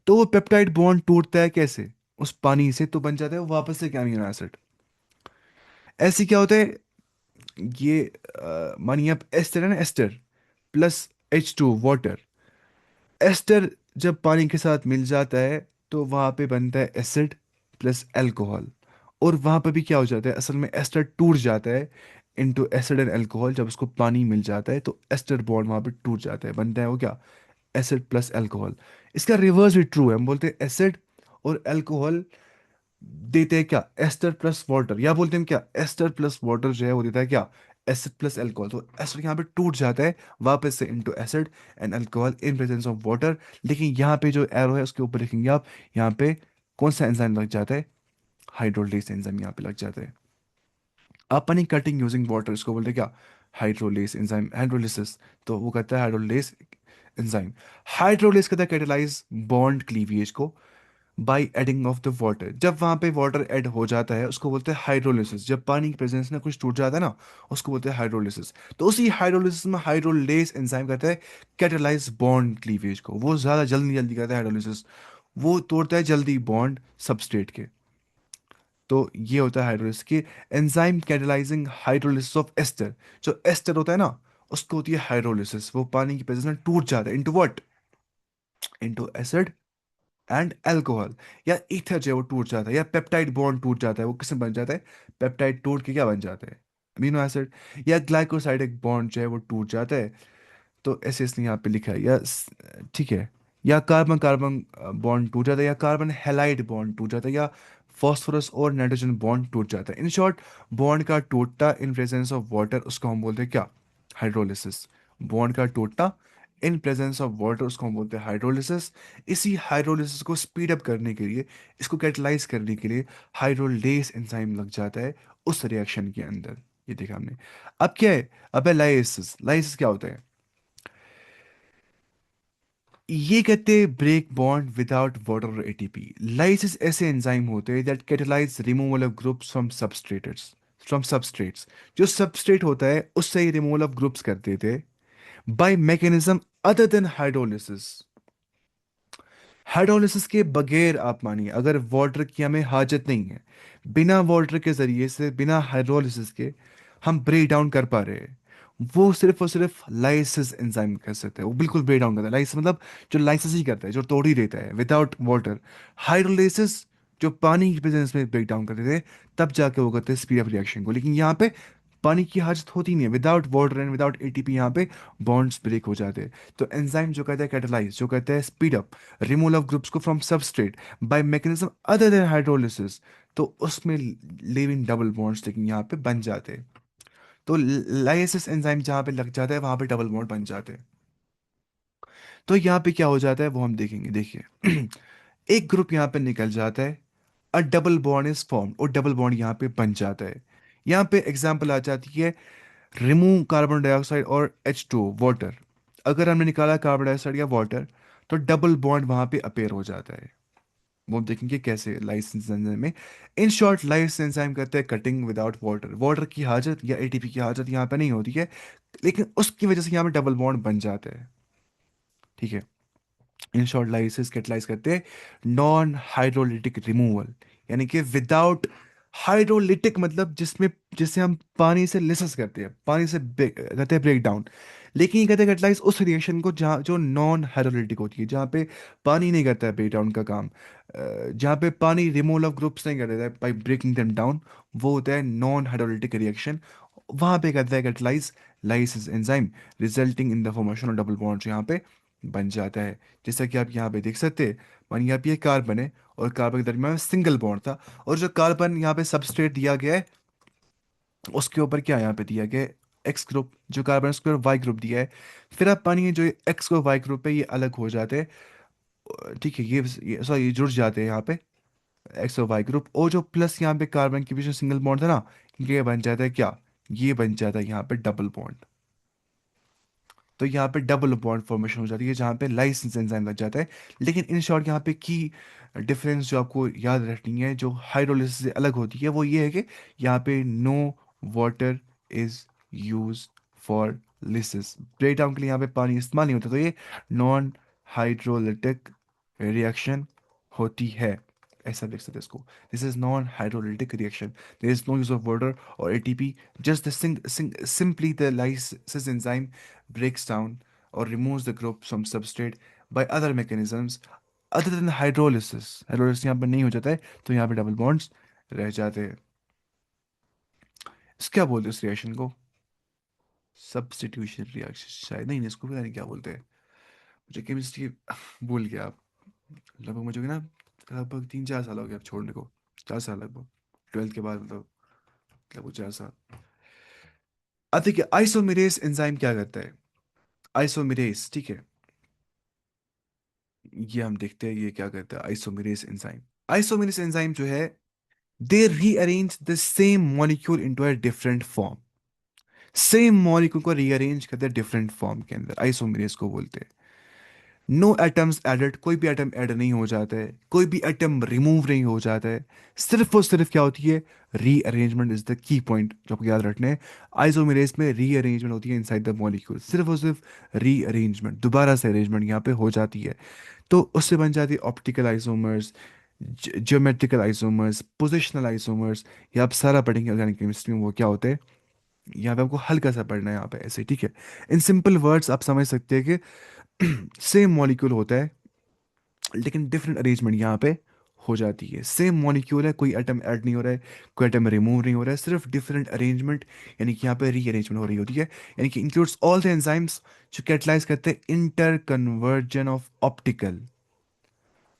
तो वो पेप्टाइड बॉन्ड टूटता है कैसे, उस पानी से, तो बन जाता है वो वापस से क्या, अमीनो एसिड। ऐसे क्या होता है, ये मानिए आप एस्टर है ना, ester plus H2 water, ester जब पानी के साथ मिल जाता है तो वहाँ पे बनता है एसिड प्लस अल्कोहल। और वहाँ पे भी क्या हो जाता है, असल में एस्टर टूट जाता है इनटू एसिड एंड अल्कोहल। जब उसको पानी मिल जाता है तो एस्टर बॉन्ड वहाँ पे टूट जाता है, बनता है वो क्या, एसिड प्लस अल्कोहल। इसका रिवर्स भी ट्रू है, हम बोलते हैं एसिड और अल्कोहल देते हैं क्या, एस्टर प्लस वाटर, या बोलते हैं हम क्या, एस्टर प्लस वाटर जो है वो देता है क्या, एसिड प्लस अल्कोहल। तो एस्टर यहाँ पे टूट जाता है वापस से into acid and alcohol in presence of water. लेकिन यहाँ पे जो एरो है उसके ऊपर देखेंगे आप, यहाँ पे कौन सा एंजाइम लग जाता है, हाइड्रोलेस एंजाइम यहाँ पे लग जाता है। अपनी कटिंग यूजिंग वाटर, इसको बोलते हैं क्या, हाइड्रोलेस एंजाइम, हाइड्रोलिसिस। तो वो कहता है हाइड्रोलेस एंजाइम। हाइड्रोलेस कहता है कैटेलाइज बॉन्ड क्लीवेज को by adding of the water. जब वहां पे वाटर ऐड हो जाता है उसको बोलते हैं हाइड्रोलिसिस। जब पानी की प्रेजेंस में कुछ टूट जाता है ना, उसको बोलते हैं हाइड्रोलिसिस। तो उसी हाइड्रोलिसिस में हाइड्रोलेस एंजाइम करता है कैटेलाइज बॉन्ड क्लीवेज को, वो ज्यादा जल्दी जल्दी करता है हाइड्रोलिसिस, वो तोड़ता है जल्दी बॉन्ड सबस्ट्रेट के। तो ये होता है हाइड्रोलिसिस की, enzyme catalysing hydrolysis of ester. जो एस्टर होता है ना, उसको होती है हाइड्रोलिसिस, वो पानी की प्रेजेंस में टूट जाता है into what, into acid and alcohol. या ईथर जो है वो टूट जाता है, या पेप्टाइड बॉन्ड टूट जाता है, वो किसमें बन जाता है, पेप्टाइड टूट के क्या बन जाता है, अमीनो एसिड। या ग्लाइकोसाइडिक बॉन्ड जो है वो टूट जाता है, तो ऐसे इसने यहाँ पे लिखा है, या ठीक है। या कार्बन कार्बन बॉन्ड टूट जाता है, या कार्बन हेलाइड बॉन्ड टूट जाता है, या फॉस्फोरस और नाइट्रोजन बॉन्ड टूट जाता है। इन शॉर्ट, बॉन्ड का टूटना इन प्रेजेंस ऑफ वाटर उसको हम बोलते हैं क्या, हाइड्रोलिसिस। बॉन्ड का टूटना इन प्रेजेंस ऑफ वाटर उसको हम बोलते हैं हाइड्रोलिसिस। इसी हाइड्रोलिसिस को स्पीड अप करने के लिए, इसको कैटलाइज करने के लिए हाइड्रोलेस एंजाइम लग जाता है उस रिएक्शन के अंदर। ये देखा हमने। अब क्या है, अब है लाइसिस। लाइसिस क्या होता है, ये कहते हैं ब्रेक बॉन्ड विदाउट वाटर और एटीपी। लाइसिस ऐसे एंजाइम होते हैं that catalyse removal of groups from substrates. जो सबस्ट्रेट होता है उससे ही रिमूवल ऑफ ग्रुप्स कर देते हैं by mechanism other than hydrolysis. Hydrolysis के बगैर आप मानिए, अगर वाटर की हमें हाजत नहीं है, बिना वाटर के जरिए से, बिना हाइड्रोलिसिस के हम ब्रेक डाउन कर पा रहे हैं, वो सिर्फ और सिर्फ लाइसिस एंजाइम कर सकते हैं। वो बिल्कुल ब्रेक डाउन करता है, लाइसिस मतलब जो लाइसिस ही करता है, जो तोड़ ही देता है विदाउट वाटर। हाइड्रोलिसिस जो पानी की प्रेजेंस में ब्रेक डाउन कर देते हैं, तब जाके वो करते हैं स्पीड अप रिएक्शन को। लेकिन यहाँ पे पानी की हाजत होती नहीं है, without water and without ATP यहाँ पे बॉन्ड्स ब्रेक हो जाते हैं। तो एंजाइम जो कहता है कैटालाइज, जो कहता है speed up removal of groups को from substrate by mechanism other than hydrolysis, तो उसमें लिविंग डबल बॉन्ड्स लेकिन यहाँ पे बन जाते हैं। तो लाइसिस एंजाइम जहाँ पे लग जाता है वहां पे डबल बॉन्ड बन जाते हैं। तो यहाँ पे क्या हो जाता है वो हम देखेंगे, देखिए एक ग्रुप यहाँ पे निकल जाता है, अ डबल बॉन्ड इज फॉर्म, और डबल बॉन्ड यहाँ पे बन जाता है। यहाँ पे एग्जांपल आ जाती है, रिमूव कार्बन डाइऑक्साइड और H2 वाटर। अगर हमने निकाला कार्बन डाइऑक्साइड या वाटर, तो डबल बॉन्ड वहां पे अपेयर हो जाता है। वो हम देखेंगे कैसे लाइसेंस एंजाइम में। इन शॉर्ट लाइसेंस एंजाइम करते हैं कटिंग विदाउट वाटर, वाटर की हाजत या एटीपी की हाजत यहाँ पे नहीं होती है, लेकिन उसकी वजह से यहाँ पे डबल बॉन्ड बन जाता है। ठीक है। इन शॉर्ट लाइसिस कैटलाइज करते हैं नॉन हाइड्रोलिटिक रिमूवल, यानी कि विदाउट हाइड्रोलिटिक, मतलब जिसमें, जिसे हम पानी से लिसिस करते हैं, पानी से करते हैं ब्रेक डाउन। लेकिन ये कहते हैं कैटलाइज उस रिएक्शन को जहाँ जो नॉन हाइड्रोलिटिक होती है, जहाँ पे पानी नहीं करता है ब्रेक डाउन का काम, जहाँ पे पानी रिमूवल ऑफ ग्रुप्स नहीं कर देता है बाई ब्रेकिंग देम डाउन, वो होता है नॉन हाइड्रोलिटिक रिएक्शन। वहाँ पे कहता है catalyse lysis enzyme resulting in the formation of double bond यहाँ पे बन जाता है। जैसा कि आप यहाँ पे देख सकते हैं, मानिए आप ये कार्बन है और कार्बन के दरमियान में सिंगल बॉन्ड था, और जो कार्बन यहाँ पे सबस्ट्रेट दिया गया है उसके ऊपर क्या यहाँ पे दिया गया है, एक्स ग्रुप, जो कार्बन है उसके ऊपर वाई ग्रुप दिया है। फिर आप मानिए जो एक्स और वाई ग्रुप है ये अलग हो जाते हैं, ठीक है, ये सॉरी ये जुड़ जाते हैं यहाँ पे एक्स और वाई ग्रुप, और जो प्लस यहाँ पे कार्बन के बीच में सिंगल बॉन्ड था ना, ये बन जाता है क्या, ये बन जाता है यहाँ पे डबल बॉन्ड। तो यहाँ पे डबल बॉन्ड फॉर्मेशन हो जाती है जहाँ पे लाइसेंस एंजाइम लग जाता है। लेकिन इन शॉर्ट यहाँ पे की डिफरेंस जो आपको याद रखनी है, जो हाइड्रोलिसिस से अलग होती है, वो ये है कि यहाँ पे no water is use for lysis, break down के लिए यहाँ पे पानी इस्तेमाल नहीं होता, तो ये नॉन हाइड्रोलिटिक रिएक्शन होती है। ऐसा देख सकते हैं इसको, this is non hydrolytic reaction, there is no use of water और ATP, just the simply the lysis enzyme breaks down or removes the group from substrate by other mechanisms other than hydrolysis। Hydrolysis यहाँ पर नहीं हो जाता है, तो यहाँ पे डबल बॉन्ड्स रह जाते हैं। इस क्या बोलते हैं इस रिएक्शन को, सब्स्टिट्यूशन रिएक्शन शायद, नहीं इसको पता नहीं क्या बोलते हैं, मुझे केमिस्ट्री भूल गया आप। लगभग मुझे ना लगभग 3-4 साल हो गया अब छोड़ने को, 4 साल लगभग, 12th के बाद, मतलब लगभग 4 साल। अब देखिए आइसोमेरेज एंजाइम क्या करता है, आइसोमेरेज, ठीक है, ये हम देखते हैं ये क्या करता है आइसोमेरेज एंजाइम। आइसोमेरेज एंजाइम जो है, they rearrange the same molecule into a different form, same molecule को रीअरेंज करते हैं डिफरेंट फॉर्म के अंदर, आइसोमेरेज को बोलते हैं। नो एटम्स एडेड, कोई भी एटम ऐड नहीं हो जाता है, कोई भी एटम रिमूव नहीं हो जाता है, सिर्फ और सिर्फ क्या होती है, rearrangement is the key point जो आपको याद रखना है। आइसोमेरेज में रीअरेंजमेंट होती है इनसाइड द मॉलिक्यूल, सिर्फ और सिर्फ रीअरेंजमेंट, दोबारा से अरेंजमेंट यहाँ पे हो जाती है। तो उससे बन जाती है optical isomers, geometrical isomers, positional isomers. ये आप सारा पढ़ेंगे ऑर्गेनिक केमिस्ट्री में वो क्या होते हैं, यहाँ पे आपको हल्का सा पढ़ना है यहाँ पे ऐसे, ठीक है। इन सिंपल वर्ड्स आप समझ सकते हैं कि सेम मॉलिक्यूल होता है लेकिन डिफरेंट अरेंजमेंट यहाँ पे हो जाती है। सेम मॉलिक्यूल है, कोई एटम ऐड नहीं हो रहा है, कोई एटम रिमूव नहीं हो रहा है, सिर्फ डिफरेंट अरेंजमेंट, यानी कि यहाँ पे रीअरेंजमेंट हो रही होती है। यानी कि इंक्लूड्स ऑल द एंजाइम्स जो कैटलाइज करते हैं इंटर कन्वर्जन ऑफ ऑप्टिकल,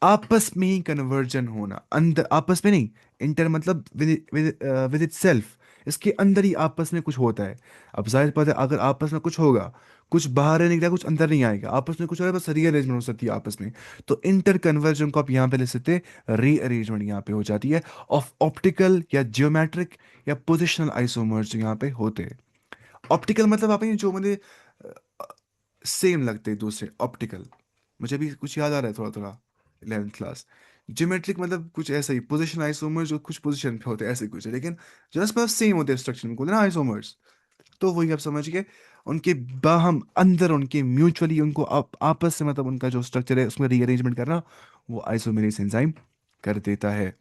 आपस में ही कन्वर्जन होना, अंदर आपस में नहीं, इंटर मतलब विद विद इट सेल्फ, इसके अंदर ही आपस में कुछ होता है। अब जाहिर बात है अगर आपस में कुछ होगा, कुछ बाहर नहीं निकला, कुछ अंदर नहीं आएगा, आपस में कुछ हो रहा है, बस रीअरेंजमेंट हो सकती है आपस में। तो इंटर कन्वर्जन को आप यहाँ पे ले सकते हैं, रीअरेंजमेंट यहाँ पे हो जाती है ऑफ ऑप्टिकल या जियोमेट्रिक या पोजिशनल आइसोमर्स जो यहाँ पे होते हैं। ऑप्टिकल मतलब आप जो मुझे सेम लगते हैं दूसरे, ऑप्टिकल, मुझे भी कुछ याद आ रहा है थोड़ा थोड़ा 11th क्लास। ज्योमेट्रिक मतलब कुछ ऐसा ही, पोजिशन आइसोमर्स जो कुछ पोजिशन पे होते हैं ऐसे कुछ है, लेकिन जस्ट मतलब सेम होते हैं स्ट्रक्चर में, बोलते हैं ना आइसोमर्स। तो वही आप समझ गए, उनके बाहम अंदर उनके म्यूचुअली उनको आपस से मतलब उनका जो स्ट्रक्चर है उसमें रीअरेंजमेंट करना, वो आइसोमेरेज एंजाइम कर देता है।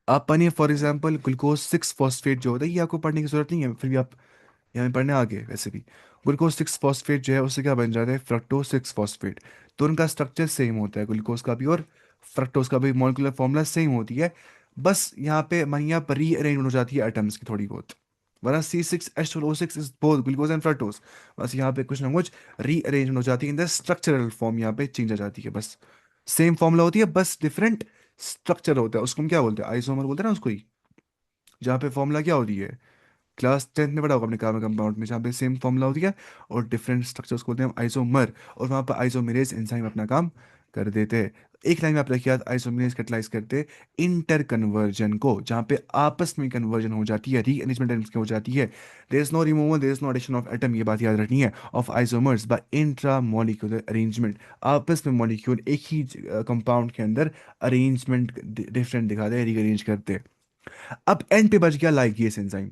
आप पढ़िए फॉर एग्जाम्पल ग्लूकोज 6 फॉस्फेट जो होता है, ये आपको पढ़ने की जरूरत नहीं है, फिर भी आप यहाँ पढ़ने आगे वैसे भी। ग्लूकोज 6 फॉस्फेट जो है उससे क्या बन जाता है, फ्रक्टोज 6 फॉस्फेट। तो उनका स्ट्रक्चर सेम होता है, ग्लूकोज का भी और फ्रक्टोज का भी, मॉलिक्यूलर फॉर्मूला सेम होती है, बस यहाँ पे मानिए आप रीअरेंज हो जाती है एटम्स की थोड़ी बहुत, वरना C6H12O6 is both glucose and fructose. बस यहाँ पे कुछ ना कुछ रीअरेंजमेंट हो जाती है, इन द स्ट्रक्चरल फॉर्म यहाँ पे चेंज आ जाती है बस। सेम फॉर्मूला होती है, बस डिफरेंट स्ट्रक्चर होता है, उसको हम क्या बोलते हैं, आइसोमर बोलते हैं ना उसको ही। जहाँ पे फॉर्मूला क्या होती है, क्लास 10th में पढ़ा होगा अपने कार्बन कंपाउंड में, जहाँ पे सेम फॉर्मूला होती है और डिफरेंट स्ट्रक्चर्स को बोलते हैं हम आइसोमर, और वहाँ पर आइसोमेरेज एंजाइम अपना काम कर देते हैं। एक लाइन में आप रखिए, आइसोमेरेज कैटलाइज करते इंटर कन्वर्जन को, जहाँ पे आपस में कन्वर्जन हो जाती है, रीअरेंजमेंट हो जाती है। There is no removal, there is no addition of atom, ये बात याद रखनी है, of isomers by intramolecular arrangement. आपस में मॉलिक्यूल एक ही कंपाउंड के अंदर अरेंजमेंट डिफरेंट दिखाते हैं, रीअरेंज करते हैं। अब एंड पे बच गया लाइगेस एंजाइम।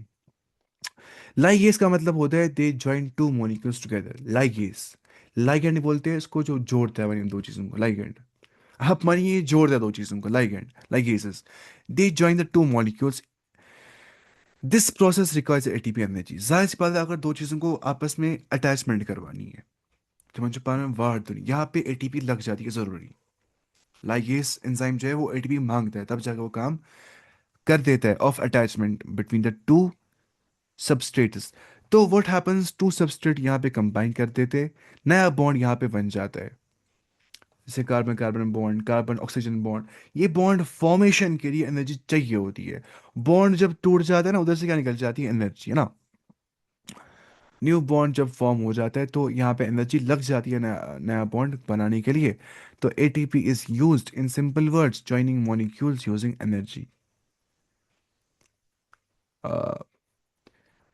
लाइगेस का मतलब होता है they join two molecules together, ligase. Ligand बोलते हैं इसको जो जोड़ता है इन दो चीजों को, लाइगेंड। आप मानिए ये जोड़ता है दो चीजों को, ligand, ligases. They join the two molecules, this process requires ATP energy. जाहिर सी बात है अगर दो चीजों को आपस में अटैचमेंट करवानी है, तो मैं जो पान में वार दूँ यहाँ पे एटीपी लग जाती है जरूरी। लाइगेस एंजाइम जो है वो एटीपी मांगता है, तब जाकर वो काम कर देता है of attachment between the two substrates. तो व्हाट हैपेंस, टू सबस्ट्रेट यहाँ पे कंबाइन कर देते, नया बॉन्ड यहाँ पे बन जाता है, जैसे carbon carbon bond, carbon oxygen bond. ये बॉन्ड फॉर्मेशन के लिए एनर्जी चाहिए होती है। बॉन्ड जब टूट जाता है ना, उधर से क्या निकल जाती है, एनर्जी, है ना। न्यू बॉन्ड जब फॉर्म हो जाता है तो यहाँ पे एनर्जी लग जाती है नया नया बॉन्ड बनाने के लिए। तो ATP is used in simple words, joining molecules using energy.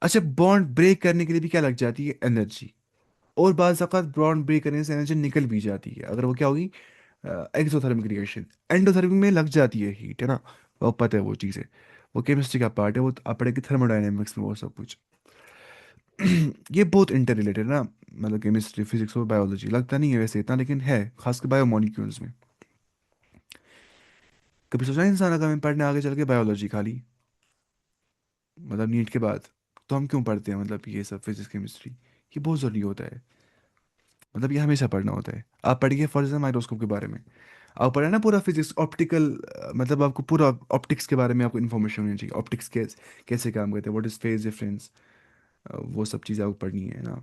अच्छा, बॉन्ड ब्रेक करने के लिए भी क्या लग जाती है, एनर्जी। और बाज़ अवत बॉन्ड ब्रेक करने से एनर्जी निकल भी जाती है, अगर वो क्या होगी, एक्सोथर्मिक रिएक्शन। एंडोथर्मिक में लग जाती है हीट, है ना। वो पता है वो चीज़ें, वो केमिस्ट्री का पार्ट है, वो आप पढ़ेंगे थर्मोडायनेमिक्स में वो सब कुछ। ये बहुत इंटर रिलेटेड है ना, मतलब केमिस्ट्री फिजिक्स और बायोलॉजी, लगता नहीं है वैसे इतना, लेकिन है खासकर बायोमोलिक्यूल्स में। कभी सोचा है इंसान अगर हमें पढ़ने आगे चल के बायोलॉजी खाली, मतलब नीट के बाद, तो हम क्यों पढ़ते हैं, मतलब ये सब फिजिक्स केमिस्ट्री, ये बहुत ज़रूरी होता है। मतलब ये हमेशा पढ़ना होता है। आप पढ़िए फॉर एग्जाम्पल माइक्रोस्कोप के बारे में, आप पढ़े ना पूरा फिजिक्स ऑप्टिकल, मतलब आपको पूरा ऑप्टिक्स के बारे में आपको इन्फॉर्मेशन होनी चाहिए, ऑप्टिक्स कैसे काम करते हैं, व्हाट इज फेज डिफरेंस, वो सब चीज़ें आपको पढ़नी है ना।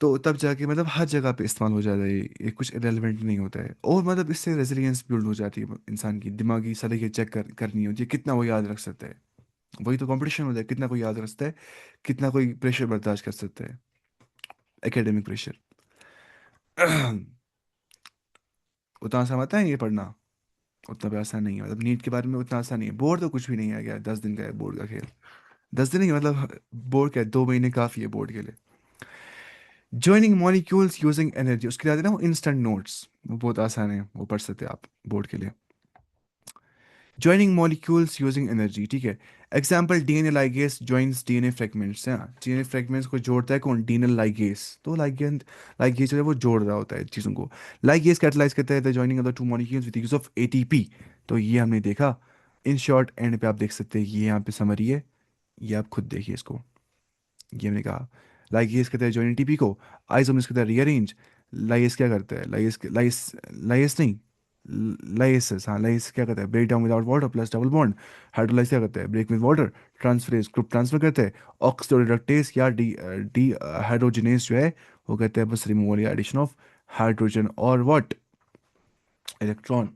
तो तब जाके मतलब हर जगह पे इस्तेमाल हो जाता है ये कुछ इरेलीवेंट नहीं होता है। और मतलब इससे रेजिलियंस बिल्ड हो जाती है, इंसान की दिमागी सलीके चेक करनी होती है, कितना वो याद रख सकता है। वही तो कंपटीशन होता है, कितना कोई याद रख सकता है, कितना कोई प्रेशर बर्दाश्त कर सकता है, एकेडमिक प्रेशर। उतना आसान आता है ये पढ़ना, उतना भी आसान नहीं है, मतलब नीट के बारे में उतना आसान नहीं है। बोर्ड तो कुछ भी नहीं आ गया, 10 दिन का है बोर्ड का खेल। 10 दिन नहीं, मतलब बोर्ड क्या है, 2 महीने काफ़ी है बोर्ड के लिए। ज्वाइनिंग मॉलिक्यूल्स यूजिंग एनर्जी, उसके बाद है ना वो इंस्टेंट नोट्स, वो बहुत आसान है, वो पढ़ सकते हैं आप बोर्ड के लिए। ज्वाइनिंग मॉलिक्यूल्स यूजिंग एनर्जी, ठीक है। Example, DNA ligase joins DNA fragments, है ना, डीएनए फ्रेगमेंट्स को जोड़ता है कौन, डीएनए लाइगेस। तो लाइगेन लाइगेस जो है वो जोड़ रहा होता है चीज़ों को। लाइगेस कैटलाइज करता है the joining of the two molecules with use of ATP. तो ये हमने देखा। इन शॉर्ट एंड पे आप देख सकते हैं, ये यहाँ पे समरी है, ये आप खुद देखिए इसको। ये हमने कहा, लाइगेस कहता है जॉइन एटीपी को, आइसोमर्स कहता है रीअरेंज। लाइस क्या करता है, लाइस लाइस लाइस नहीं, लाइसेस, हाँ लाइस क्या करता है, break down without water plus double bond. Hydrolase क्या करता है, break with water, transferase group transfer करते हैं। ऑक्सीडोरिडक्टेज या डी डी हाइड्रोजनेज जो है, वो कहते हैं बस रिमूवल या एडिशन ऑफ हाइड्रोजन और व्हाट, इलेक्ट्रॉन।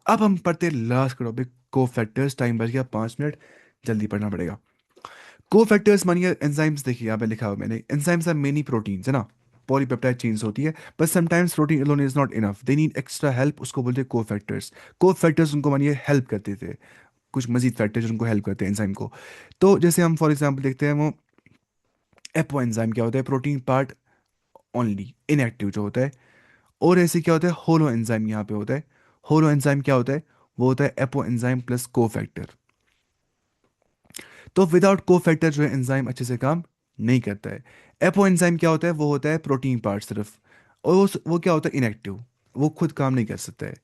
अब हम पढ़ते हैं लास्ट का टॉपिक, को फैक्टर्स। टाइम बच गया 5 मिनट, जल्दी पढ़ना पड़ेगा। को फैक्टर्स मानिए एंजाइम्स, देखिए यहाँ पे लिखा हुआ मैंने, एंजाइम्स आर मेनी प्रोटीन्स, है ना, पॉलीपेप्टाइड चेन्स होती है, but sometimes protein alone is not enough, they need extra help, उसको बोलते हैं को फैक्टर्स। को फैक्टर्स उनको मानिए हेल्प करते थे, कुछ मजीद फैक्टर्स उनको हेल्प करते हैं एंजाइम को। तो जैसे हम फॉर एग्जांपल देखते हैं, वो एपो एंजाइम क्या होता है, प्रोटीन पार्ट ओनली, इनएक्टिव जो होता है। और ऐसे क्या होता है, होलो एंजाइम यहाँ पे होता है। होलो एंजाइम क्या होता है, वो होता है एपो एंजाइम प्लस को फैक्टर। तो विदाउट को फैक्टर जो है एंजाइम अच्छे से काम नहीं करता है। एपो एंजाइम क्या होता है, वो होता है प्रोटीन पार्ट सिर्फ, और वो क्या होता है, इनएक्टिव, वो खुद काम नहीं कर सकता है।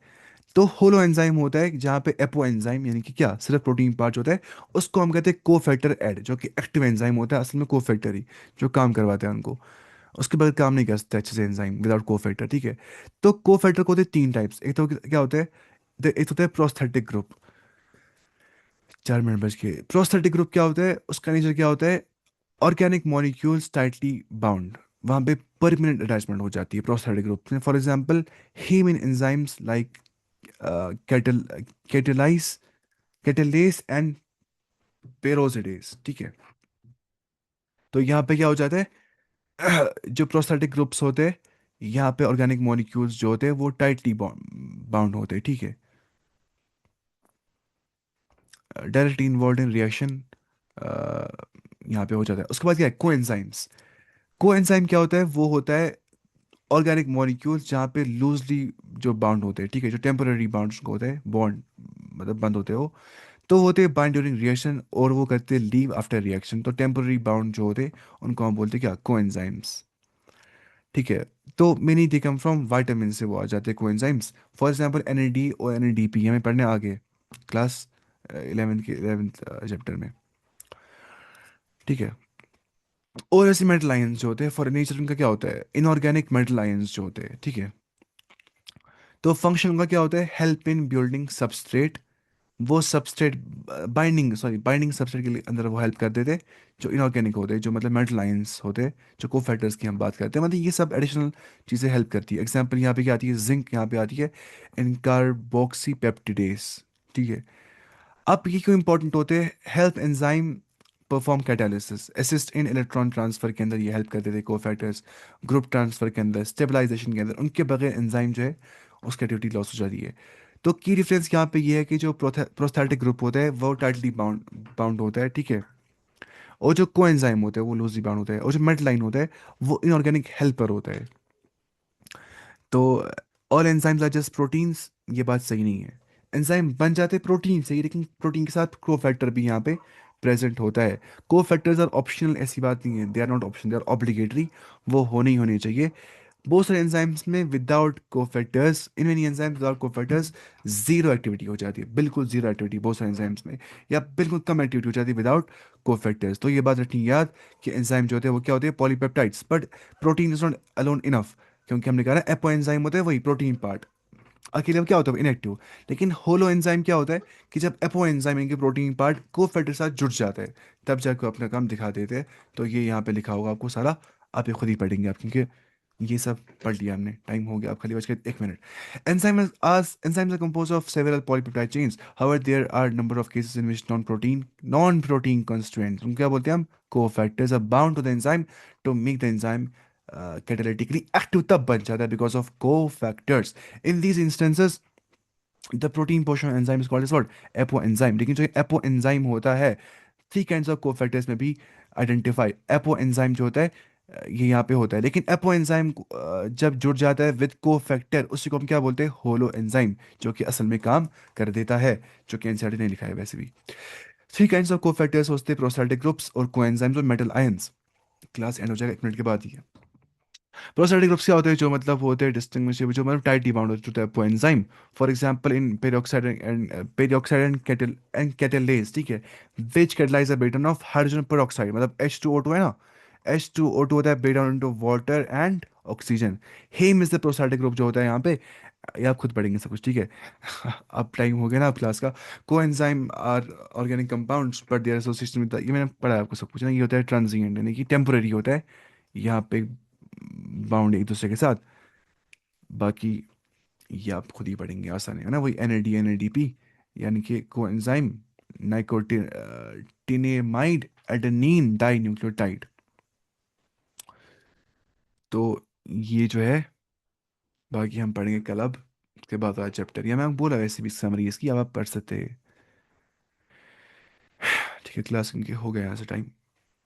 तो होलो एंजाइम होता है जहाँ पे एपो एंजाइम यानी कि क्या, सिर्फ प्रोटीन पार्ट होता है, उसको हम कहते हैं को फैक्टर ऐड, जो कि एक्टिव एंजाइम होता है, असल में को फैक्टर ही जो काम करवाते हैं उनको। उसके बाद काम नहीं कर सकता अच्छे से एंजाइम विदाउट को फैक्टर, ठीक है। तो को फैक्टर को होते हैं 3 टाइप्स, एक तो क्या होता है, एक होता है प्रोस्थेटिक ग्रुप। 4 मिनट बच के, प्रोस्थेटिक ग्रुप क्या होता है, उसका नेचर क्या होता है, ऑर्गेनिक मॉलिक्यूल्स टाइटली बाउंड, वहाँ पे परमानेंट अटैचमेंट हो जाती है प्रोस्थेटिक ग्रुप में। For example heme in enzymes like catal catalyse catalase and peroxidase, ठीक है। तो यहाँ पे क्या हो जाता है जो प्रोस्थेटिक ग्रुप्स होते हैं, यहाँ पे ऑर्गेनिक मॉलिक्यूल्स जो होते हैं वो टाइटली बाउंड होते हैं, ठीक है। डायरेक्टली इन्वॉल्व इन रिएक्शन यहाँ पे हो जाता है। उसके बाद क्या है, कोएंजाइम्स। कोएंजाइम क्या होता है, वो होता है ऑर्गेनिक मॉलिक्यूल्स जहाँ पे लूजली जो बाउंड होते हैं, ठीक है, जो टेम्पररी बाउंड होते हैं, बॉन्ड मतलब बंद होते हो, तो वो होते हैं बाइंड ड्यूरिंग रिएक्शन, और वो करते हैं लीव आफ्टर रिएक्शन। तो टेम्पररी बाउंड जो होते हैं उनको हम बोलते हैं क्या, कोएंजाइम्स, ठीक है। तो many they come from vitamin से वो आ जाते हैं कोएंजाइम्स। फॉर एग्जांपल एन और एन हमें पढ़ने आगे क्लास 11th चैप्टर में, ठीक है। और ऐसे मेटल आयंस जो होते हैं, फॉर नेचर उनका क्या होता है, इनऑर्गेनिक मेटल आयंस जो होते हैं, ठीक है। तो फंक्शन उनका क्या होता है, हेल्प इन बिल्डिंग सबस्ट्रेट, वो सबस्ट्रेट बाइंडिंग सबस्ट्रेट के लिए अंदर वो हेल्प कर देते, जो इनऑर्गेनिक होते हैं, जो मतलब मेटल आयंस होते हैं, जो कोफैक्टर्स की हम बात करते हैं, मतलब ये सब एडिशनल चीज़ें हेल्प करती है। एग्जांपल यहाँ पे क्या आती है, जिंक यहाँ पे आती है इन कार्बोक्सी पेप्टिडेस, ठीक है। अब ये क्यों इंपॉर्टेंट होते हैं, help enzyme perform catalysis, assist in electron transfer के अंदर ये हेल्प करते थे कोफैक्टर्स, ग्रुप ट्रांसफर के अंदर, स्टेबलाइजेशन के अंदर, उनके बगैर एंजाइम जो है उसकी एक्टिविटी लॉस हो जाती है। तो की डिफरेंस यहाँ पे ये है कि जो प्रोस्थेटिक ग्रुप होता है वो टाइटली बाउंड बाउंड होता है, ठीक है। और जो कोएंजाइम होता है वो लूजली बाउंड होता है, और जो मेटल लाइन होता है वो इनऑर्गेनिक हेल्पर होता है। तो all enzymes are just proteins, ये बात सही नहीं है। एंजाइम बन जाते प्रोटीन से ही, लेकिन प्रोटीन के साथ कोफैक्टर भी यहाँ पे प्रेजेंट होता है। कोफैक्टर्स आर ऑप्शनल, ऐसी बात नहीं है, they are not option, they are obligatory, वो होने ही होने चाहिए। बहुत सारे एंजाइम्स में without cofactors, in many enzymes without cofactors zero activity हो जाती है, बिल्कुल जीरो एक्टिविटी बहुत सारे एंजाइम्स में, या बिल्कुल कम एक्टिविटी हो जाती है विदाउट कोफैक्टर्स। तो ये बात रखनी याद कि एंजाइम जो होते हैं वो क्या होते हैं, polypeptides, but protein is not alone enough, क्योंकि हमने कहा ना एपो एंजाइम होता है वही प्रोटीन पार्ट, अकेले में क्या होता है इनएक्टिव। लेकिन होलो एंजाइम क्या होता है कि जब एपो एंजाइम इनके प्रोटीन पार्ट कोफैक्टर के साथ जुड़ जाता है, तब जाकर अपना काम दिखा देते हैं। तो ये यहाँ पे लिखा होगा आपको सारा, आप ये खुद ही पढ़ेंगे आप, क्योंकि ये सब पढ़ लिया हमने, टाइम हो गया, आप खाली बच के 1 minute. Enzymes are composed of several polypeptide chains. However, there are number of cases in which non-protein constituents, उनको क्या बोलते हैं हम, cofactors are bound to the enzyme to make the enzyme catalytically active, तब बन जाता है because of cofactors. In these instances, the protein portion of enzyme is called as what, apoenzyme। लेकिन जो apoenzyme होता है, थ्री काइंड्स ऑफ कोफैक्टर्स में भी आइडेंटिफाई, एपो एंजाइम जो होता है ये यहाँ पे होता है। लेकिन एपो एंजाइम जब जुड़ जाता है विद कोफैक्टर, उसी को हम क्या बोलते हैं, होलो एंजाइम, जो कि असल में काम कर देता है, जो कि एनसीईआरटी ने लिखा है वैसे भी। थ्री काइंड्स ऑफ कोफैक्टर्स होते हैं, प्रोस्टाटिक ग्रुप्स और कोएंजाइम्स और मेटल आयंस। क्लास एंड हो जाएगा 1 मिनट के बाद ही। प्रोस्टाटिक ग्रुप्स क्या होते हैं, जो मतलब होते हैं डिस्टिंग्विशेबल, जो मतलब टाइटली बाउंड होते हैं enzyme. For example in peroxide and catalase, ठीक है, which catalyse the breakdown of hydrogen peroxide, मतलब H2O2 है ना, H2O2 होता है breakdown into water and oxygen. Heme is the prosthetic group जो होता है यहाँ पे, ये आप खुद पढ़ेंगे सब कुछ, ठीक है। अब टाइम हो गया ना अब क्लास का। Coenzyme are organic compounds but their association with, ये मैंने पढ़ा है आपको सब कुछ ना, ये होता है ट्रांजिएंट, यानी कि टेम्पररी होता है यहाँ पे, बाउंड एक दूसरे के साथ। बाकी ये आप खुद ही पढ़ेंगे, आसान है ना, वही NAD NADP, यानी कि कोएंजाइम नाइकोटिनेमाइड एडेनिन डाई न्यूक्लियोटाइड। तो ये जो है, बाकी हम पढ़ेंगे कल। अब उसके बाद वाला चैप्टर, या मैं बोला वैसे भी समरी इसकी, अब आप पढ़ सकते हैं, ठीक है। क्लास इनके हो गया यहाँ से टाइम।